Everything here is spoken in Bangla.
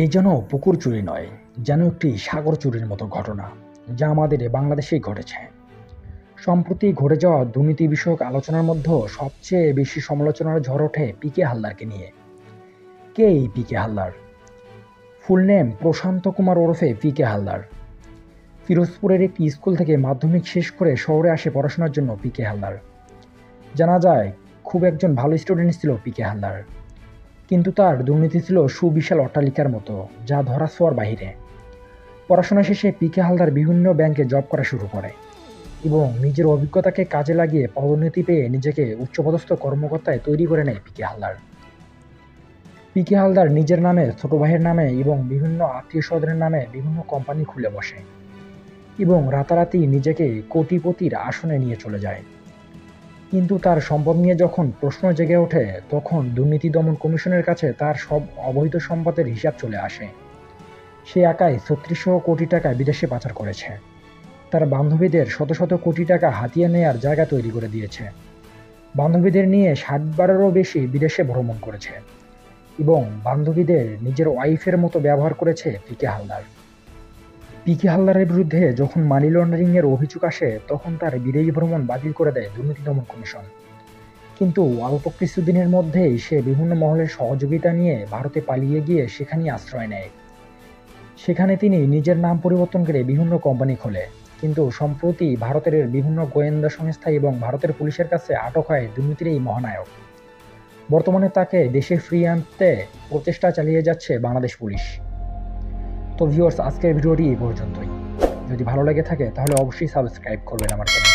এই যেন পুকুর চুরি নয়, যেন একটি সাগর চুরির মতো ঘটনা, যা আমাদের বাংলাদেশেই ঘটেছে। সম্প্রতি ঘটে যাওয়া দুর্নীতি বিষয়ক আলোচনার মধ্যে সবচেয়ে বেশি সমালোচনার ঝড় ওঠে পিকে হালদারকে নিয়ে। কে এই পিকে হালদার? ফুল নেম প্রশান্ত কুমার ওরফে পিকে হালদার। ফিরোজপুরের একটি স্কুল থেকে মাধ্যমিক শেষ করে শহরে আসে পড়াশোনার জন্য পিকে হালদার। জানা যায় খুব একজন ভালো স্টুডেন্ট ছিল পিকে হালদার, কিন্তু তার দুর্নীতি ছিল সুবিশাল অট্টালিকার মতো, যা ধরাছোঁয়ার বাহিরে। পড়াশোনা শেষে পিকে হালদার বিভিন্ন ব্যাংকে জব করা শুরু করে এবং নিজের অভিজ্ঞতাকে কাজে লাগিয়ে পদোন্নতি পেয়ে নিজেকে উচ্চপদস্থ কর্মকর্তায় তৈরি করে নেয় পিকে হালদার। পিকে হালদার নিজের নামে, ছোট ভাইয়ের নামে এবং বিভিন্ন আত্মীয় স্বজনের নামে বিভিন্ন কোম্পানি খুলে বসে এবং রাতারাতি নিজেকে কোটিপতির আসনে নিয়ে চলে যায়। কিন্তু তার সম্পদ নিয়ে যখন প্রশ্ন জেগে ওঠে, তখন দুর্নীতি দমন কমিশনের কাছে তার সব অবৈধ সম্পদের হিসাব চলে আসে। সে একাই ৩৬০০ কোটি টাকা বিদেশে পাচার করেছে। তার বান্ধবীদের শত শত কোটি টাকা হাতিয়ে নেয়ার জায়গা তৈরি করে দিয়েছে। বান্ধবীদের নিয়ে ৬০ বারেরও বেশি বিদেশে ভ্রমণ করেছে এবং বান্ধবীদের নিজের ওয়াইফের মতো ব্যবহার করেছে পিকে হালদার। পিকে হালদারের বিরুদ্ধে যখন মানি লন্ডারিংয়ের অভিযোগ আসে, তখন তার বিদেশ ভ্রমণ বাতিল করে দেয় দুর্নীতি দমন কমিশন। কিন্তু অল্প কিছুদিনের মধ্যেই সে বিভিন্ন মহলের সহযোগিতা নিয়ে ভারতে পালিয়ে গিয়ে সেখানেই আশ্রয় নেয়। সেখানে তিনি নিজের নাম পরিবর্তন করে বিভিন্ন কোম্পানি খোলে, কিন্তু সম্প্রতি ভারতের বিভিন্ন গোয়েন্দা সংস্থা এবং ভারতের পুলিশের কাছে আটক হয় দুর্নীতির এই মহানায়ক। বর্তমানে তাকে দেশে ফিরিয়ে আনতে প্রচেষ্টা চালিয়ে যাচ্ছে বাংলাদেশ পুলিশ। তো ভিউয়ার্স, আজকের ভিডিওটি এই পর্যন্তই। যদি ভালো লেগে থাকে তাহলে অবশ্যই সাবস্ক্রাইব করবেন আমার চ্যানেল।